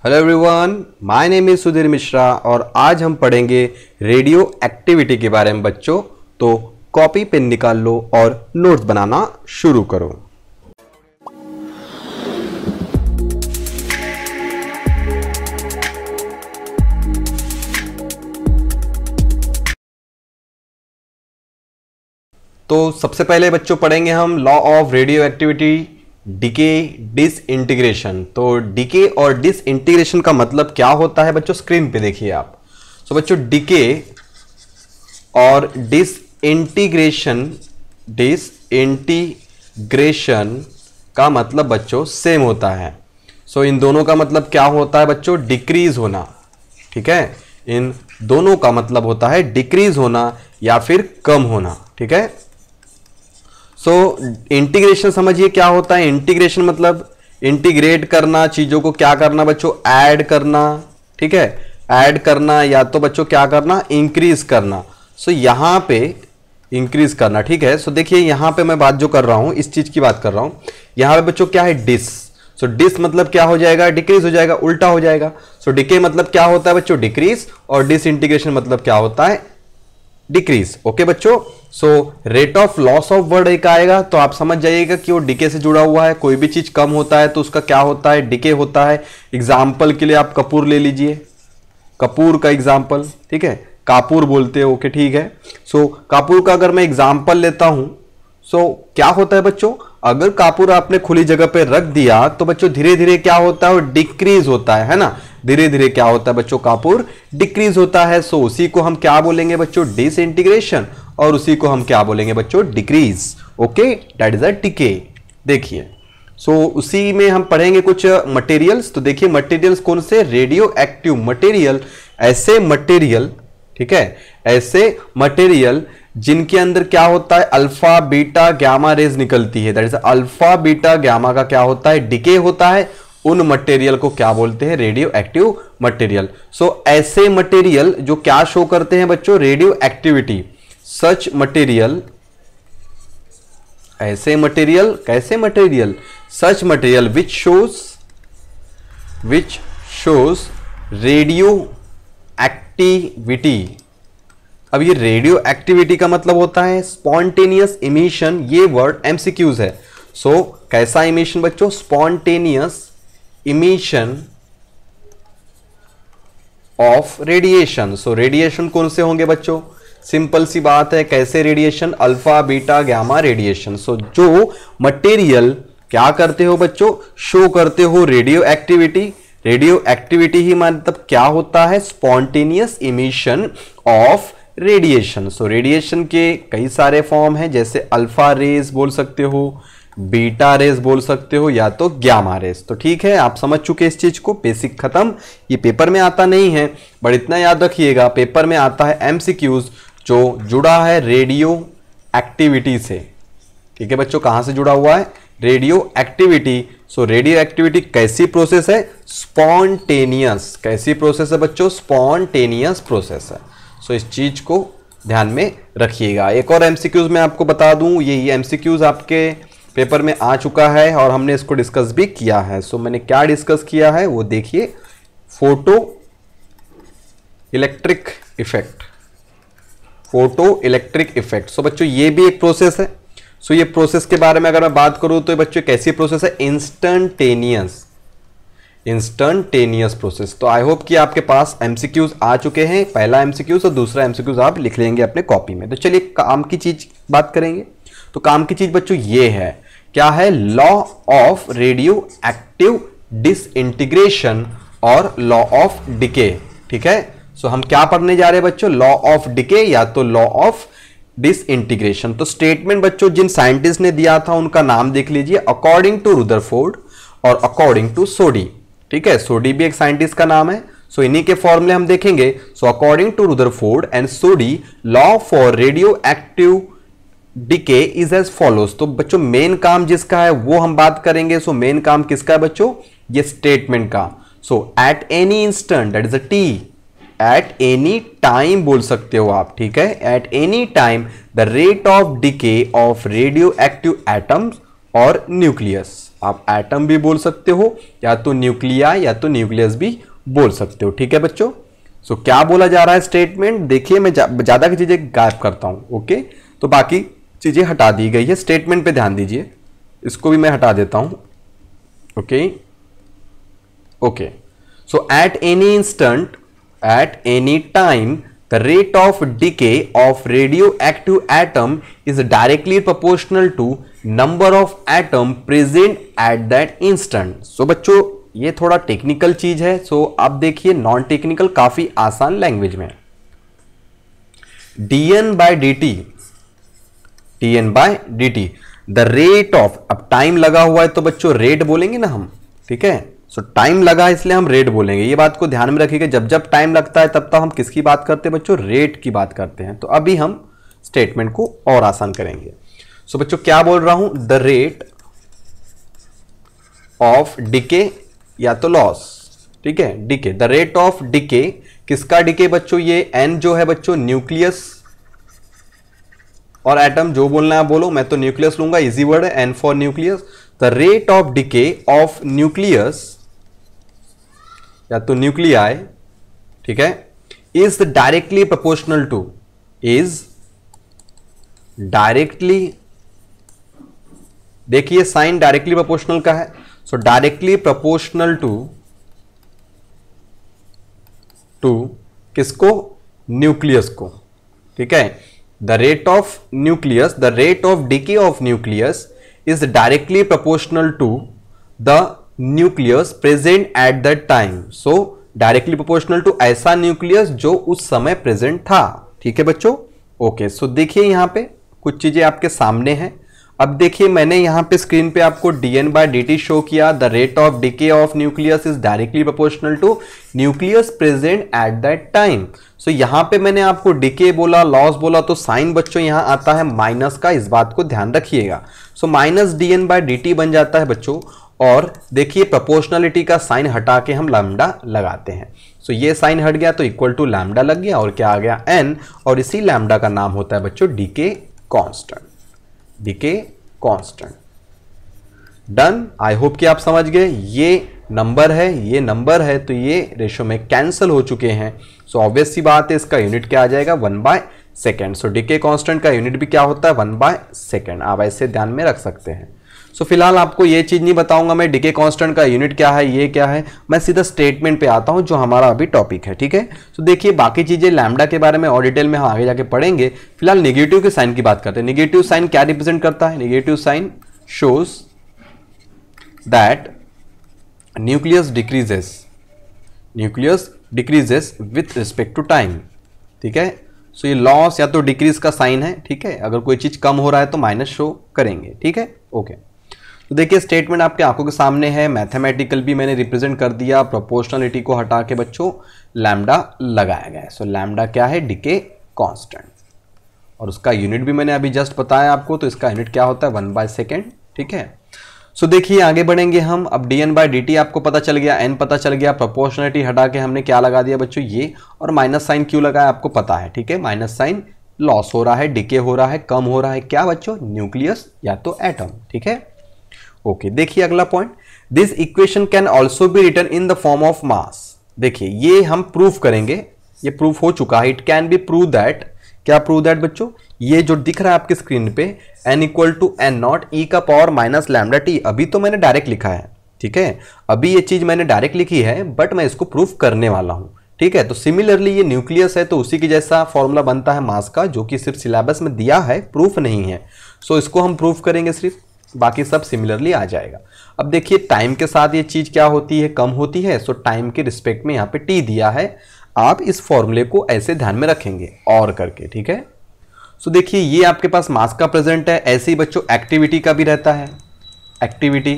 Hello everyone, my name is Sudhir Mishra और आज हम पढ़ेंगे रेडियो एक्टिविटी के बारे में बच्चों। तो कॉपी पेन निकाल लो और नोट्स बनाना शुरू करो। तो सबसे पहले बच्चों पढ़ेंगे हम law of radioactivity, decay, disintegration. तो डीके और डिसइंटीग्रेशन का मतलब क्या होता है बच्चों, स्क्रीन पे देखिए आप। तो बच्चों डीके और डिसइंटीग्रेशन का मतलब बच्चों सेम होता है। सो इन दोनों का मतलब क्या होता है बच्चों, डिक्रीज होना। ठीक है, इन दोनों का मतलब होता है डिक्रीज होना या फिर कम होना। ठीक है, सो इंटीग्रेशन समझिए क्या होता है। इंटीग्रेशन मतलब इंटीग्रेट करना, चीजों को क्या करना बच्चों, ऐड करना। ठीक है, ऐड करना या तो बच्चों क्या करना, इंक्रीज करना। सो यहां पे इंक्रीज करना। ठीक है, सो देखिए यहां पे मैं बात जो कर रहा हूं इस चीज की बात कर रहा हूं। यहां पे बच्चों क्या है, डिस। सो डिस मतलब क्या हो जाएगा, डिक्रीज हो जाएगा, उल्टा हो जाएगा। सो डिके मतलब क्या होता है बच्चों, डिक्रीज, और डिसइंटीग्रेशन मतलब क्या होता है, डिक्रीज। ओके बच्चों, so rate of loss of word एक आएगा तो आप समझ जाइएगा कि वो डिके से जुड़ा हुआ है। कोई भी चीज कम होता है तो उसका क्या होता है, डिके होता है। एग्जाम्पल के लिए आप कपूर ले लीजिए, कपूर का एग्जाम्पल। ठीक है, कापूर बोलते हो, ओके ठीक है। सो कापूर का अगर मैं एग्जाम्पल लेता हूं, सो क्या होता है बच्चों, अगर कापूर आपने खुली जगह पे रख दिया तो बच्चों धीरे धीरे क्या होता है, वो डिक्रीज होता है ना। धीरे धीरे क्या होता है बच्चों, कापूर डिक्रीज होता है। सो उसी को हम क्या बोलेंगे बच्चों, डिसइंटीग्रेशन, और उसी को हम क्या बोलेंगे बच्चों, decrease. Okay, that is a decay. देखिए सो उसी में हम पढ़ेंगे कुछ मटेरियल्स। तो देखिए मटेरियल्स कौन से, रेडियो एक्टिव मटेरियल, ऐसे मटेरियल। ठीक है, ऐसे मटेरियल जिनके अंदर क्या होता है, अल्फा बीटा गामा रेज निकलती है। That is alpha beta gamma का क्या होता है, डिके होता है। उन मटेरियल को क्या बोलते हैं, रेडियो एक्टिव मटेरियल। सो ऐसे मटेरियल जो क्या शो करते हैं बच्चों, रेडियो एक्टिविटी। सच मटेरियल, ऐसे मटेरियल, कैसे material, such material which shows radioactivity. अब ये रेडियो एक्टिविटी का मतलब होता है स्पॉन्टेनियस इमिशन। ये वर्ड एमसीक्यूज है। सो कैसा इमिशन बच्चों, spontaneous emission of radiation. So radiation कौन से होंगे बच्चों, सिंपल सी बात है, कैसे radiation, alpha beta gamma radiation. So जो मटेरियल क्या करते हो बच्चों, शो करते हो रेडियो एक्टिविटी। रेडियो एक्टिविटी ही मतलब क्या होता है, spontaneous emission of radiation. So radiation के कई सारे फॉर्म हैं, जैसे अल्फा रेज बोल सकते हो, बीटा रेज बोल सकते हो, या तो गामा रेज। तो ठीक है, आप समझ चुके इस चीज को, बेसिक खत्म। ये पेपर में आता नहीं है, बट इतना याद रखिएगा पेपर में आता है एमसीक्यूज जो जुड़ा है रेडियो एक्टिविटी से। ठीक है बच्चों, कहां से जुड़ा हुआ है, रेडियो एक्टिविटी। सो रेडियो एक्टिविटी कैसी प्रोसेस है, स्पॉन्टेनियस। कैसी प्रोसेस है बच्चों, स्पॉन्टेनियस प्रोसेस है। सो इस चीज को ध्यान में रखिएगा। एक और एमसीक्यूज मैं आपको बता दूं, ये एमसीक्यूज आपके पेपर में आ चुका है और हमने इसको डिस्कस भी किया है। सो मैंने क्या डिस्कस किया है वो देखिए, photoelectric effect, photoelectric effect. So बच्चों ये भी एक प्रोसेस है। सो ये प्रोसेस के बारे में अगर मैं बात करूं तो बच्चों कैसी प्रोसेस है, इंस्टेंटेनियस प्रोसेस। तो आई होप कि आपके पास एमसीक्यूज आ चुके हैं, पहला एमसीक्यूज और दूसरा एमसीक्यूज आप लिख लेंगे अपने कॉपी में। तो चलिए काम की चीज बात करेंगे। तो काम की चीज बच्चों ये है, क्या है, law of radio active disintegration और लॉ ऑफ डिके। ठीक है, सो हम क्या पढ़ने जा रहे हैं बच्चों, लॉ ऑफ डिके या तो लॉ ऑफ डिसइंटीग्रेशन। तो स्टेटमेंट बच्चों जिन साइंटिस्ट ने दिया था उनका नाम देख लीजिए, अकॉर्डिंग टू रुदरफोर्ड और अकॉर्डिंग टू सोडी। ठीक है, सोडी भी एक साइंटिस्ट का नाम है। सो इन्हीं के फॉर्मूले हम देखेंगे। So according to Rutherford and Soddy, law for radioactive decay is as follows. तो बच्चों मेन काम जिसका है वो हम बात करेंगे। सो मेन काम किसका है बच्चों, ये स्टेटमेंट का। So at any instant, that is a T, at any time बोल सकते हो आप। ठीक है, at any time the rate of decay of radioactive atoms और न्यूक्लियस। आप एटम भी बोल सकते हो, या तो न्यूक्लियाई या तो न्यूक्लियस भी बोल सकते हो। ठीक है बच्चों, सो क्या बोला जा रहा है स्टेटमेंट, देखिए मैं ज्यादा की चीजें गायब करता हूं। ओके, तो बाकी चीजें हटा दी गई है, स्टेटमेंट पे ध्यान दीजिए, इसको भी मैं हटा देता हूं। Okay okay, so at any instant, eight any time, the rate of decay of radioactive atom is directly proportional to number of atom present at that instant। so बच्चों ये थोड़ा टेक्निकल चीज है, सो आप देखिए नॉन टेक्निकल काफी आसान language में, dn by dt, dn by dt, the rate of, अब टाइम लगा हुआ है तो बच्चों रेट बोलेंगे ना हम, ठीक है। सो टाइम लगा इसलिए हम रेट बोलेंगे, ये बात को ध्यान में रखिएगा, जब जब टाइम लगता है तब तक हम किसकी बात करते हैं बच्चों, रेट की बात करते हैं। तो अभी हम स्टेटमेंट को और आसान करेंगे। सो बच्चों क्या बोल रहा हूं, द रेट ऑफ डिके या तो लॉस, ठीक है, decay, the rate of decay, किसका डिके बच्चों, ये एन जो है बच्चों न्यूक्लियस और एटम, जो बोलना है बोलो, मैं तो न्यूक्लियस लूंगा, इजी वर्ड है, N for nucleus. The rate of decay of nucleus या तो न्यूक्लियाई, ठीक है, is directly proportional to, is directly, देखिए साइन डायरेक्टली प्रोपोर्शनल का है, सो डायरेक्टली प्रोपोर्शनल टू किसको, न्यूक्लियस को, ठीक है। The rate of nucleus, the rate of decay of nucleus is directly proportional to the nucleus present at that time. So directly proportional to ऐसा nucleus जो उस समय प्रेजेंट था, ठीक है बच्चों। ओके, सो देखिए यहां पे कुछ चीजें आपके सामने हैं। अब देखिए मैंने यहां पे स्क्रीन पे आपको dn by dt शो किया, the rate of decay of nucleus is directly proportional to nucleus present at that time. So यहां पे मैंने आपको डिके बोला, लॉस बोला, तो साइन बच्चों यहां आता है माइनस का, इस बात को ध्यान रखिएगा। So minus dn by dt बन जाता है बच्चों, और देखिए प्रोपोर्शनलिटी का साइन हटा के हम लैम्डा लगाते हैं। सो ये साइन हट गया तो इक्वल टू लैम्डा लग गया, और क्या आ गया, n, और इसी लैम्डा का नाम होता है बच्चों decay constant, decay constant. Done, I hope कि आप समझ गए, ये नंबर है, ये नंबर है, तो ये रेशो में कैंसिल हो चुके हैं। सो ऑब्वियस सी बात है, इसका यूनिट क्या आ जाएगा, 1/सेकेंड। सो डीके कांस्टेंट का यूनिट भी क्या होता है, 1/सेकेंड, आप ऐसे ध्यान में रख सकते हैं। सो फिलहाल आपको ये चीज नहीं बताऊंगा मैं डीके कांस्टेंट का यूनिट क्या है, ये क्या है, मैं सीधा स्टेटमेंट पे आता हूं जो हमारा अभी टॉपिक है, ठीक है। तो देखिए बाकी चीजें लैम्डा के बारे में और डिटेल में हम आगे जाके पढ़ेंगे। फिलहाल नेगेटिव के साइन की बात करते हैं। नेगेटिव साइन क्या रिप्रेजेंट करता है, negative sign shows that nucleus decreases with respect to time, ठीक है। सो ये लॉस या तो डिक्रीज का साइन है, ठीक है, अगर कोई चीज कम हो रहा है तो माइनस शो करेंगे, ठीक है। ओके, तो देखिए स्टेटमेंट आपके आंखों के सामने है, मैथमेटिकल भी मैंने रिप्रेजेंट कर दिया, प्रोपोर्शनलिटी को हटा के बच्चों लैम्डा लगाया गया है। सो लैम्डा क्या है, डीके कांस्टेंट, और उसका यूनिट भी मैंने अभी जस्ट बताया आपको, तो इसका यूनिट क्या होता है, 1/सेकेंड, ठीक है। सो देखिए आगे बढ़ेंगे हम। अब dn by dt आपको पता चल गया, n पता चल गया, प्रोपोर्शनलिटी हटा के हमने क्या लगा दिया बच्चों, ये, और माइनस साइन क्यों लगाया आपको पता है, ठीक है। माइनस साइन लॉस हो रहा है, डिके हो रहा है, कम हो रहा है, क्या बच्चों, न्यूक्लियस या तो एटम, ठीक है। ओके, देखिए अगला point, this equation can also be written in the form of mass. देखिए ये हम प्रूफ करेंगे, ये प्रूफ हो चुका है, it can be prove that, क्या प्रूव दैट बच्चों, ये जो दिख रहा है आपके स्क्रीन पे n equal to n0 e का पावर माइनस लैम्डा टी, अभी तो मैंने डायरेक्ट लिखा है, ठीक है, अभी ये चीज मैंने डायरेक्ट लिखी है, बट मैं इसको प्रूफ करने वाला हूं, ठीक है। तो सिमिलरली ये न्यूक्लियस है, तो उसी की जैसा फॉर्मूला बनता है मास का, जो कि सिर्फ सिलेबस में दिया है, प्रूफ नहीं है। सो इसको हम प्रूफ करेंगे सिर्फ, बाकी सब सिमिलरली आ जाएगा। अब देखिए टाइम के साथ ये चीज क्या होती है, कम होती है। सो टाइम के रिस्पेक्ट में यहाँ पे टी दिया है, आप इस फॉर्मूले को ऐसे ध्यान में रखेंगे और करके, ठीक है। सो देखिए ये आपके पास मास का प्रेजेंट है, ऐसे ही बच्चों एक्टिविटी का भी रहता है। एक्टिविटी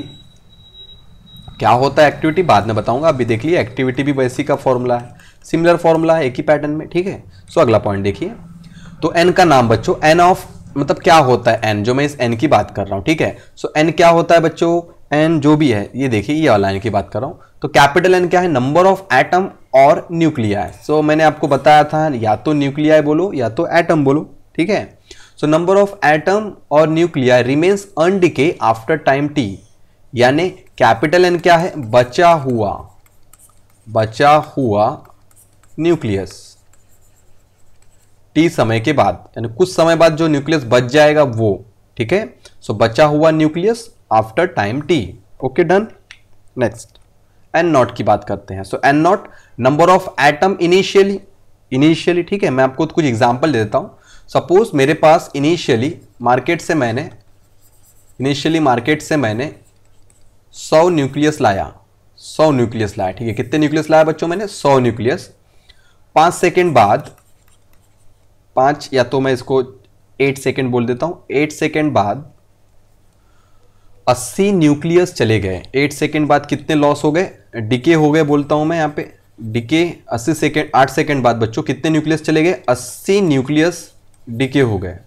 क्या होता है, एक्टिविटी बाद में बताऊंगा, अभी देख लिए एक्टिविटी भी वैसी का फॉर्मूला है, सिमिलर फॉर्मूला है, एक ही पैटर्न में, ठीक है। सो अगला पॉइंट देखिए, तो एन का नाम बच्चों, एन ऑफ मतलब क्या होता है एन, जो मैं इस एन की बात कर रहा हूं, ठीक है। सो एन क्या होता है बच्चों, एन जो भी है, ये देखिए ये वाला एन की बात कर रहा हूं, तो कैपिटल एन क्या है, नंबर ऑफ एटम और न्यूक्लियाई। सो मैंने आपको बताया था या तो न्यूक्लियाई बोलो या तो एटम बोलो, ठीक है। सो नंबर ऑफ एटम और nuclei remains undecay after time T, यानी कैपिटल एन क्या है, बचा हुआ न्यूक्लियस टी समय के बाद, यानी कुछ समय बाद जो न्यूक्लियस बच जाएगा वो, ठीक है। सो बचा हुआ nucleus after time T. Okay done. Next N naught की बात करते हैं। So N naught number of atom initially, ठीक है। मैं आपको कुछ एग्जांपल दे देता हूं। सपोज मेरे पास इनिशियली मार्केट से मैंने 100 न्यूक्लियस लाया, ठीक है। कितने न्यूक्लियस लाया बच्चों मैंने, 100 न्यूक्लियस। 5 सेकेंड बाद, 5 या तो मैं इसको 8 सेकेंड बोल देता हूं, 8 सेकेंड बाद 80 न्यूक्लियस चले गए। 8 सेकेंड बाद कितने लॉस हो गए, डिके हो गए बोलता हूं मैं यहां पे, डिके 80 सेकेंड, 8 सेकेंड बाद बच्चों कितने न्यूक्लियस चले गए, 80 न्यूक्लियस डिके हो गए।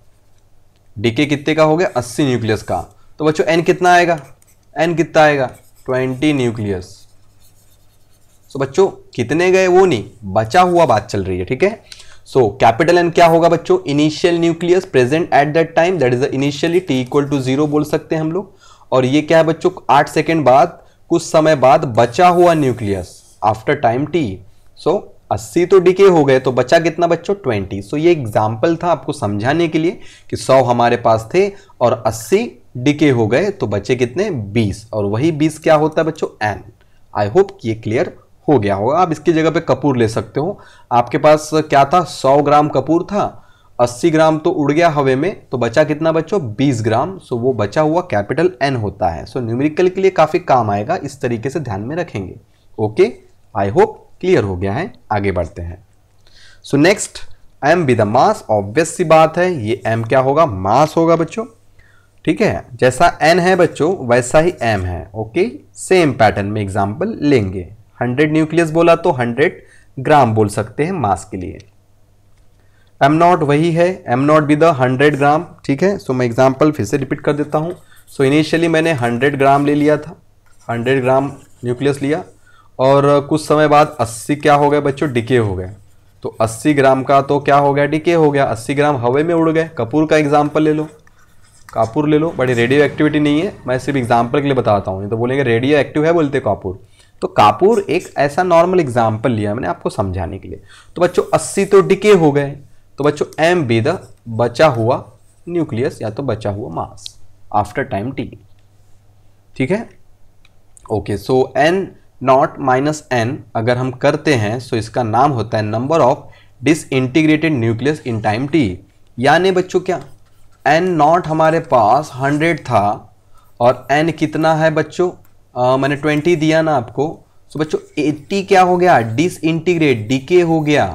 डिके कितने का हो गया, 80 न्यूक्लियस का। तो बच्चों एन कितना आएगा, 20 न्यूक्लियस। सो बच्चों कितने गए वो नहीं, बचा हुआ बात चल रही है, ठीक है। सो कैपिटल एन क्या होगा बच्चों, initial nucleus present at that time, that is the initially, T equal to 0 बोल सकते हैं हम लोग। और ये क्या है बच्चों, 8 सेकेंड बाद, कुछ समय बाद बचा हुआ न्यूक्लियस आफ्टर टाइम टी। सो 80 तो डिके हो गए, तो बचा कितना बच्चों, 20। सो ये एग्जाम्पल था आपको समझाने के लिए कि 100 हमारे पास थे और 80 डिके हो गए, तो बचे कितने, 20। और वही 20 क्या होता है बच्चों, एन। आई होप कि ये क्लियर हो गया होगा। आप इसकी जगह पे कपूर ले सकते हो। आपके पास क्या था, 100 ग्राम कपूर था, 80 ग्राम तो उड़ गया हवे में, तो बचा कितना बच्चों, 20 ग्राम। सो वो बचा हुआ कैपिटल एन होता है। सो न्यूमेरिकल के लिए काफी काम आएगा, इस तरीके से ध्यान में रखेंगे। ओके, आई होप क्लियर हो गया है। आगे बढ़ते हैं। So next, M be the mass. Obvious सी बात है, ये एम क्या होगा, मास होगा बच्चों, ठीक है। जैसा एन है बच्चों वैसा ही एम है। ओके, सेम पैटर्न में एग्जांपल लेंगे। 100 न्यूक्लियस बोला तो 100 ग्राम बोल सकते हैं मास के लिए। एम नॉट वही है, एम नॉट बी द 100 ग्राम, ठीक है। सो मैं एग्जांपल फिर से रिपीट कर देता हूं। सो इनिशियली मैंने 100 ग्राम ले लिया था, 100 ग्राम न्यूक्लियस लिया, और कुछ समय बाद 80 क्या हो गए बच्चों, डिके हो गए। तो 80 ग्राम का तो क्या हो गया, डिके हो गया। 80 ग्राम हवा में उड़ गए। कपूर का एग्जाम्पल ले लो, कापूर ले लो, बड़ी रेडियो एक्टिविटी नहीं है, मैं सिर्फ एग्जाम्पल के लिए बताता हूँ, तो बोलेंगे रेडियो एक्टिव है बोलते कापूर। तो कापूर एक ऐसा नॉर्मल एग्जाम्पल लिया मैंने आपको समझाने के लिए। तो बच्चों 80 तो डिके हो गए, तो बच्चों एम बी द बचा हुआ न्यूक्लियस या तो बचा हुआ मास आफ्टर टाइम टी, ठीक है। Okay, so N naught minus N अगर हम करते हैं सो इसका नाम होता है number of disintegrated nucleus in time T. यानी बच्चों क्या, एन नॉट हमारे पास 100 था और एन कितना है बच्चों, मैंने 20 दिया ना आपको। सो बच्चों 80 क्या हो गया, डिसइंटीग्रेट, डीके हो गया,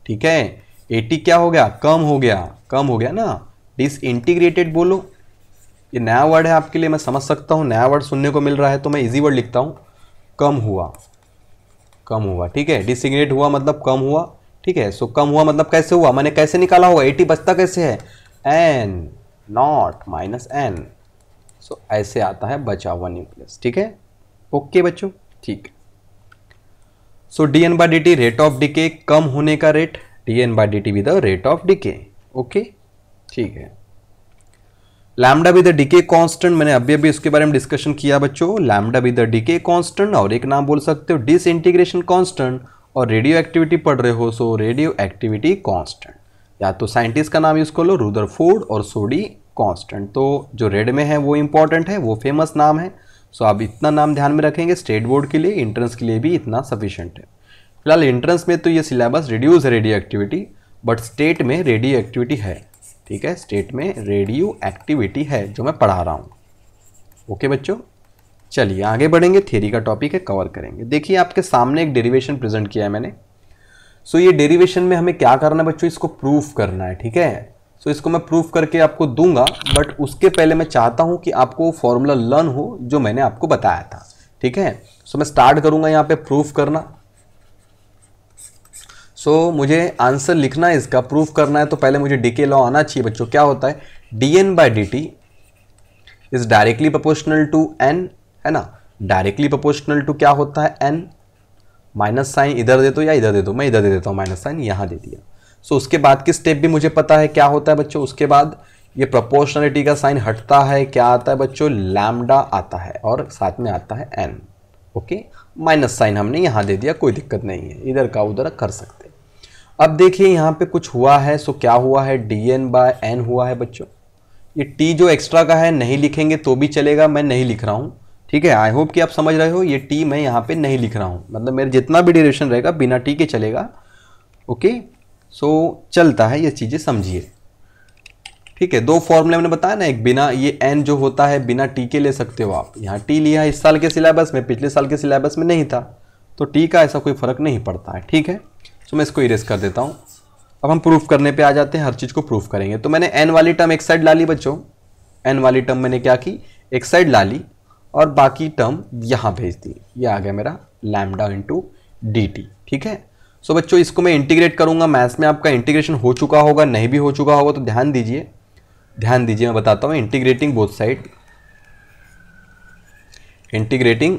ठीक है। 80 क्या हो गया, कम हो गया ना। डिसइंटीग्रेटेड बोलो, ये नया वर्ड है आपके लिए, मैं समझ सकता हूं, नया वर्ड सुनने को मिल रहा है तो मैं इजी वर्ड लिखता हूं, कम हुआ, ठीक है। डिसइंटीग्रेट हुआ मतलब कम हुआ, ठीक है। सो कम हुआ मतलब कैसे हुआ, मैंने कैसे निकाला होगा, 80 बचता कैसे है, एन नॉट माइनस एन। सो ऐसे आता है बचा हुआ न्यूक्लियस, ठीक है। ओके बच्चों, ठीक। So D N by D T rate of decay, कम होने का rate, D N by D T with the rate of decay. Okay, ठीक है। Lambda with the decay constant, मैंने अभी इसके बारे में डिस्कशन किया बच्चों। Lambda with the decay constant, और एक नाम बोल सकते हो डिसइंटीग्रेशन कांस्टेंट, और रेडियो एक्टिविटी पढ़ रहे हो सो रेडियो एक्टिविटी कांस्टेंट, या तो साइंटिस्ट का नाम यूज कर लो रुदरफोर्ड और सोडी कांस्टेंट। तो जो रेड में है वो इंपॉर्टेंट है, वो फेमस नाम है। सो आप इतना नाम ध्यान में रखेंगे, स्टेट बोर्ड के लिए, इंट्रेंस के लिए भी इतना सफिशिएंट है। फिलहाल इंट्रेंस में तो ये सिलेबस रिड्यूस है रेडियो एक्टिविटी, बट स्टेट में रेडियो एक्टिविटी है, ठीक है। स्टेट में रेडियो एक्टिविटी है जो मैं पढ़ा रहा हूँ। ओके बच्चों, चलिए आगे बढ़ेंगे, थ्योरी का टॉपिक है, कवर करेंगे। देखिए आपके सामने एक डेरिवेशन प्रेजेंट किया है मैंने। सो ये डेरिवेशन में हमें क्या करना है बच्चों, इसको प्रूफ करना है, ठीक है। सो इसको मैं प्रूफ करके आपको दूंगा, बट उसके पहले मैं चाहता हूं कि आपको फॉर्मूला लर्न हो जो मैंने आपको बताया था, ठीक है। सो मैं स्टार्ट करूंगा यहाँ पे प्रूफ करना। सो मुझे आंसर लिखना है, इसका प्रूफ करना है, तो पहले मुझे डीके लॉ आना चाहिए बच्चों। क्या होता है, D N by D T is directly proportional to N, है ना। डायरेक्टली प्रोपोर्शनल टू क्या होता है, एन। माइनस साइन इधर दे दो या इधर दे दो, मैं इधर दे देता हूँ, माइनस साइन यहाँ दे दिया। सो उसके बाद की स्टेप भी मुझे पता है क्या होता है बच्चों। उसके बाद ये प्रोपोर्शनलिटी का साइन हटता है, क्या आता है बच्चों, लैम्डा आता है और साथ में आता है एन। ओके, माइनस साइन हमने यहाँ दे दिया, कोई दिक्कत नहीं है, इधर का उधर कर सकते। अब देखिए यहाँ पे कुछ हुआ है, सो क्या हुआ है, dn/n हुआ है बच्चों। ये t जो एक्स्ट्रा का है नहीं लिखेंगे तो भी चलेगा, मैं नहीं लिख रहा हूँ, ठीक है। आई होप कि आप समझ रहे हो, ये t मैं यहाँ पे नहीं लिख रहा हूँ, मतलब मेरे जितना भी ड्यूरेशन रहेगा बिना t के चलेगा। ओके, सो चलता है, ये चीज़ें समझिए, ठीक है। दो फॉर्मूले मैंने बताया ना, एक बिना, ये n जो होता है बिना t के ले सकते हो आप, यहाँ t लिया है इस साल के सिलेबस में, पिछले साल के सिलेबस में नहीं था, तो t का ऐसा कोई फर्क नहीं पड़ता है, ठीक है। सो मैं इसको इरेज कर देता हूँ। अब हम प्रूफ करने पे आ जाते हैं, हर चीज़ को प्रूफ करेंगे। तो मैंने n वाली टर्म एक साइड ला ली बच्चों, n वाली टर्म मैंने क्या की, एक साइड ला ली और बाकी टर्म यहाँ भेज दी, ये आ गया मेरा लैम्डा इंटू डी टी, ठीक है। सो बच्चों इसको मैं इंटीग्रेट करूँगा, मैथ्स में आपका इंटीग्रेशन हो चुका होगा, नहीं भी हो चुका होगा तो ध्यान दीजिए, ध्यान दीजिए, मैं बताता हूँ। Integrating both side, integrating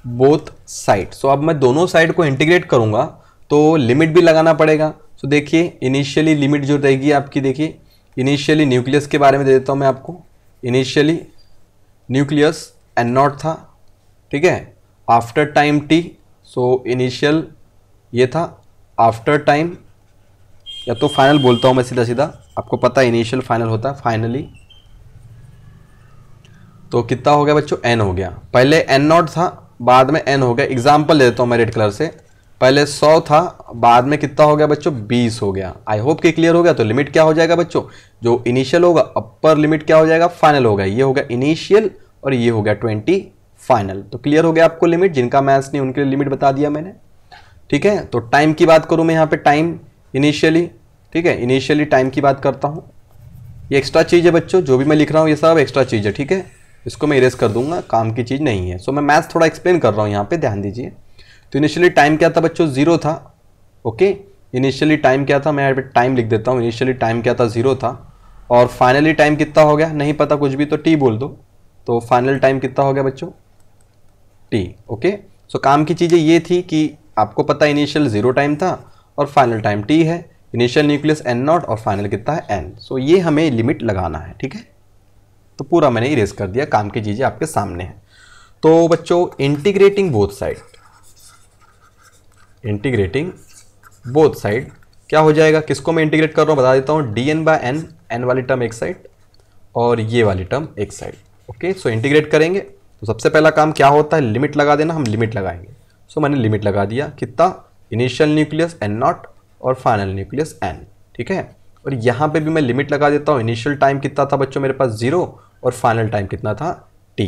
both side. So अब मैं दोनों साइड को इंटीग्रेट करूँगा तो लिमिट भी लगाना पड़ेगा। तो देखिए इनिशियली लिमिट जो रहेगी आपकी, देखिए इनिशियली न्यूक्लियस के बारे में दे देता हूँ मैं आपको। इनिशियली न्यूक्लियस n0 था, ठीक है, after time t, so initial ये था, आफ्टर टाइम, या तो फाइनल बोलता हूँ मैं सीधा सीधा, आपको पता है इनिशियल फाइनल होता है, फाइनली। तो कितना हो गया बच्चों, n हो गया, पहले n0 था बाद में n हो गया। एग्जाम्पल ले देता हूँ मैं रेड कलर से, पहले 100 था बाद में कितना हो गया बच्चों, 20 हो गया। आई होप कि क्लियर हो गया। तो लिमिट क्या हो जाएगा बच्चों, जो इनिशियल होगा अपर लिमिट क्या हो जाएगा, फाइनल होगा, ये होगा इनिशियल और ये हो गया 20 फाइनल। तो क्लियर हो गया आपको लिमिट, जिनका मैथ्स नहीं उनके लिए लिमिट बता दिया मैंने, ठीक है। तो टाइम की बात करूँ मैं यहाँ पे, टाइम इनिशियली, ठीक है, इनिशियली टाइम की बात करता हूँ। ये एक्स्ट्रा चीज़ है बच्चों, जो भी मैं लिख रहा हूँ ये सब एक्स्ट्रा चीज़ है, ठीक है, इसको मैं इरेज कर दूंगा, काम की चीज़ नहीं है। सो मैं मैथ्स थोड़ा एक्सप्लेन कर रहा हूँ यहाँ पे, ध्यान दीजिए। तो इनिशियली टाइम क्या था बच्चों, 0 था। ओके, इनिशियली टाइम क्या था, मैं यहाँ पे टाइम लिख देता हूँ, इनिशियली टाइम क्या था, 0 था। और फाइनली टाइम कितना हो गया, नहीं पता कुछ भी तो t बोल दो। तो फाइनल टाइम कितना हो गया बच्चों, t। ओके, सो काम की चीज़ें ये थी कि आपको पता है इनिशियल 0 टाइम था और फाइनल टाइम t है, इनिशियल न्यूक्लियस n0 और फाइनल कितना है n। सो ये हमें लिमिट लगाना है, ठीक है। तो पूरा मैंने इरेज कर दिया, काम की चीज़ें आपके सामने हैं। तो बच्चों integrating both side, integrating both side क्या हो जाएगा, किसको मैं इंटीग्रेट कर रहा हूँ बता देता हूँ, dn/n, n वाली टर्म एक साइड और ये वाली टर्म एक साइड। ओके, सो इंटीग्रेट करेंगे तो सबसे पहला काम क्या होता है, लिमिट लगा देना, हम लिमिट लगाएंगे। सो मैंने लिमिट लगा दिया, कितना, इनिशियल न्यूक्लियस n0 और फाइनल न्यूक्लियस n, ठीक है। और यहाँ पे भी मैं लिमिट लगा देता हूँ, इनिशियल टाइम कितना था बच्चों मेरे पास 0 और फाइनल टाइम कितना था t।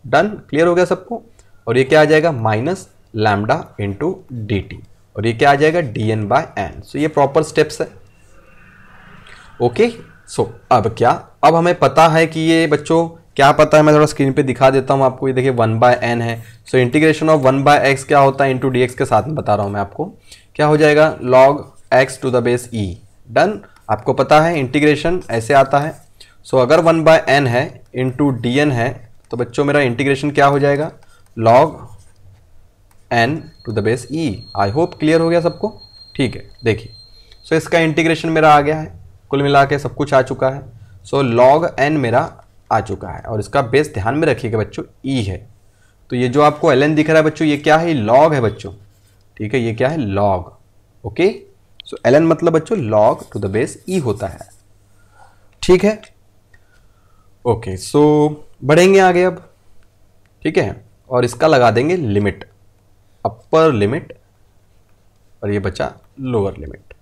डन, क्लियर हो गया सबको। और ये क्या आ जाएगा, minus lambda into D T, और ये क्या आ जाएगा, dn/n। सो ये प्रॉपर स्टेप्स है। ओके, सो अब क्या, अब हमें पता है कि ये बच्चों क्या पता है, मैं थोड़ा स्क्रीन पे दिखा देता हूँ आपको। ये देखिए 1/n है, सो इंटीग्रेशन ऑफ 1/x क्या होता है, इंटू dx के साथ में बता रहा हूँ मैं आपको, क्या हो जाएगा, log x to the base e। Done, आपको पता है इंटीग्रेशन ऐसे आता है। सो अगर 1/n है इंटू dn है तो बच्चों मेरा इंटीग्रेशन क्या हो जाएगा, log n to the base e। I hope clear हो गया सबको, ठीक है। देखिए, सो इसका इंटीग्रेशन मेरा आ गया है, कुल मिला के सब कुछ आ चुका है। सो log n मेरा आ चुका है और इसका बेस ध्यान में रखिएगा बच्चों e है। तो ये जो आपको ln दिख रहा है बच्चों, ये क्या है, log है बच्चों, ठीक है, ये क्या है, log। ओके, सो ln मतलब बच्चों log to the base e होता है, ठीक है। ओके, सो बढ़ेंगे आगे अब, ठीक है, और इसका लगा देंगे लिमिट, अपर लिमिट, और ये बचा लोअर लिमिट,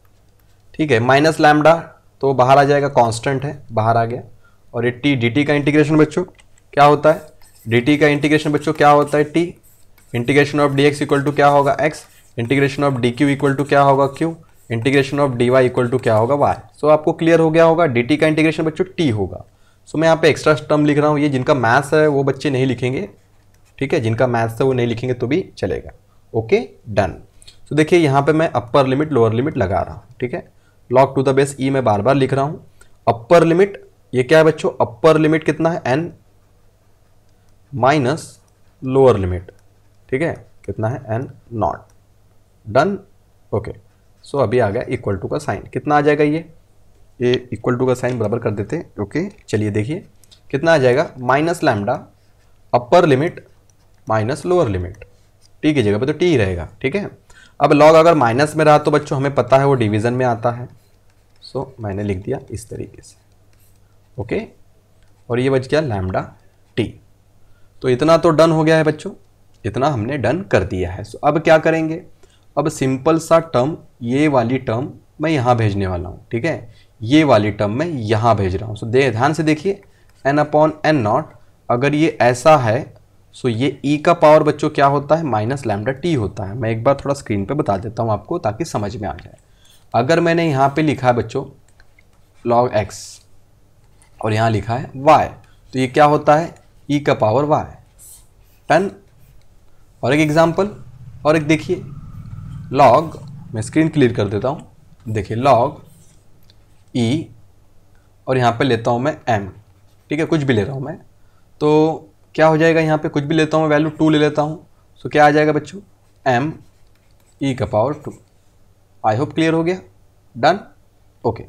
ठीक है। माइनस लैम्डा तो बाहर आ जाएगा, कांस्टेंट है, बाहर आ गया। और ये टी, डी टी का इंटीग्रेशन बच्चों क्या होता है, डी टी का इंटीग्रेशन बच्चों क्या होता है, T. Integration of D X equal to क्या होगा, X. Integration of D Q equal to क्या होगा, Q. Integration of D Y equal to क्या होगा, वाई। सो आपको क्लियर हो गया होगा, डी टी का इंटीग्रेशन बच्चों टी होगा। सो मैं यहाँ पे एक्स्ट्रा टर्म लिख रहा हूँ, ये जिनका मैथ्स है वो बच्चे नहीं लिखेंगे, ठीक है, जिनका मैथ्स है वो नहीं लिखेंगे तो भी चलेगा। Okay, done. तो देखिए यहाँ पे मैं अपर लिमिट लोअर लिमिट लगा रहा हूँ, ठीक है। log to the base e मैं बार बार लिख रहा हूँ। अपर लिमिट ये क्या है बच्चों, अपर लिमिट कितना है, n माइनस लोअर लिमिट, ठीक है, कितना है, n naught. Done, okay. So अभी आ गया इक्वल टू का साइन, कितना आ जाएगा ये, ये इक्वल टू का साइन बराबर कर देते। ओके चलिए देखिए कितना आ जाएगा, minus lambda upper limit minus lower limit, T की जगह पे तो टी ही रहेगा, ठीक है। अब लॉग अगर माइनस में रहा तो बच्चों हमें पता है वो डिवीजन में आता है, सो मैंने लिख दिया इस तरीके से। ओके और ये बच गया लैम्डा टी। तो इतना तो डन हो गया है बच्चों, इतना हमने डन कर दिया है। सो अब क्या करेंगे, अब सिंपल सा टर्म, ये वाली टर्म मैं यहाँ भेजने वाला हूँ, ठीक है, ये वाली टर्म मैं यहाँ भेज रहा हूँ। सो ध्यान से देखिए n अपॉन एन नॉट, अगर ये ऐसा है सो ये e का पावर बच्चों क्या होता है, माइनस लैम्डा टी होता है। मैं एक बार थोड़ा स्क्रीन पे बता देता हूँ आपको ताकि समझ में आ जाए। अगर मैंने यहाँ पे लिखा है बच्चों log x और यहाँ लिखा है y, तो ये क्या होता है e का पावर y, टन। और एक एग्जाम्पल, और एक देखिए log, मैं स्क्रीन क्लियर कर देता हूँ, देखिए log e और यहाँ पे लेता हूँ मैं m, ठीक है, कुछ भी ले रहा हूँ मैं, तो क्या हो जाएगा, यहाँ पे कुछ भी लेता हूँ, वैल्यू 2 ले लेता हूँ, सो क्या आ जाएगा बच्चों, m e का पावर 2। आई होप क्लियर हो गया, done. Okay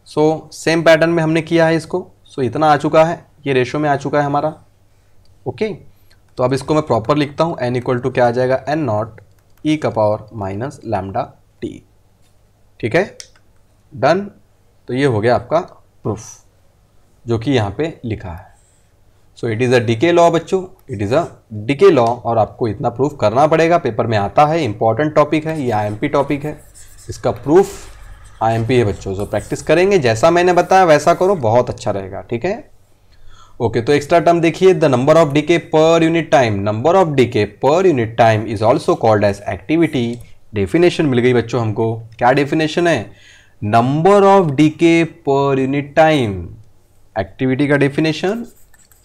so same pattern में हमने किया है इसको, सो इतना आ चुका है, ये रेशो में आ चुका है हमारा। ओके तो अब इसको मैं प्रॉपर लिखता हूँ, n इक्वल टू क्या आ जाएगा, n नॉट e का पावर माइनस लैम्डा टी, ठीक है, डन। तो ये हो गया आपका प्रूफ जो कि यहाँ पे लिखा है। So it is a decay law बच्चों, it is a decay law, और आपको इतना प्रूफ करना पड़ेगा, पेपर में आता है, इंपॉर्टेंट टॉपिक है, ये आईएमपी टॉपिक है, इसका प्रूफ आईएमपी है बच्चों। सो प्रैक्टिस करेंगे, जैसा मैंने बताया वैसा करो, बहुत अच्छा रहेगा, ठीक है। ओके तो एक्स्ट्रा टर्म देखिए, the number of decay per unit time, number of decay per unit time is also called as activity. Definition मिल गई बच्चों हमको, क्या डेफिनेशन है, number of decay per unit time, activity का डेफिनेशन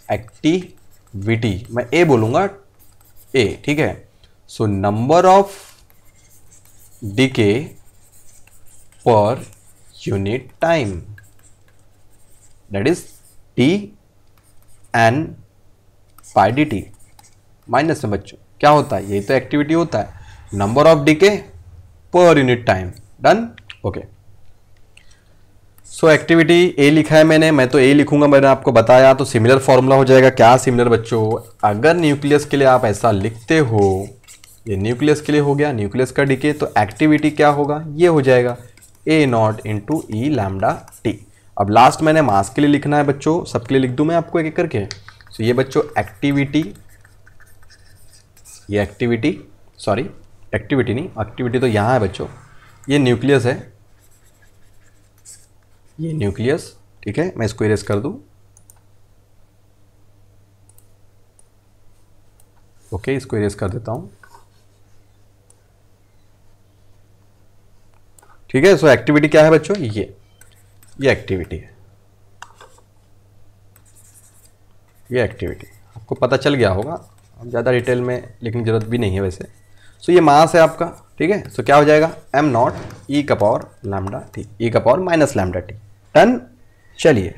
एक्टिविटी, मैं A बोलूंगा, ए, ठीक है। So number of decay per unit time, that is D N by D T, minus में बच्चों क्या होता है, यही तो एक्टिविटी होता है, number of decay per unit time, done. Okay so activity A लिखा है मैंने, मैं तो ए लिखूंगा, मैंने आपको बताया, तो सिमिलर फॉर्मूला हो जाएगा। क्या सिमिलर बच्चों, अगर न्यूक्लियस के लिए आप ऐसा लिखते हो, ये न्यूक्लियस के लिए हो गया, न्यूक्लियस का डीके, तो एक्टिविटी क्या होगा, ये हो जाएगा A not into E lambda T. अब लास्ट मैंने मास के लिए लिखना है बच्चों, सबके लिए लिख दूं मैं आपको एक एक करके। तो ये बच्चों एक्टिविटी, ये एक्टिविटी, सॉरी एक्टिविटी नहीं, एक्टिविटी तो यहाँ है बच्चों, ये न्यूक्लियस है, ये न्यूक्लियस, ठीक है, मैं इसको इरेज कर दूं। ओके इसको इरेज कर देता हूं, ठीक है। सो एक्टिविटी क्या है बच्चों, ये एक्टिविटी है, ये एक्टिविटी आपको पता चल गया होगा, अब ज़्यादा डिटेल में लिखने की जरूरत भी नहीं है वैसे। सो ये मास है आपका, ठीक है। सो क्या हो जाएगा, एम नॉट ई का पावर लैम्डा टी, ई का power minus lambda T, done. चलिए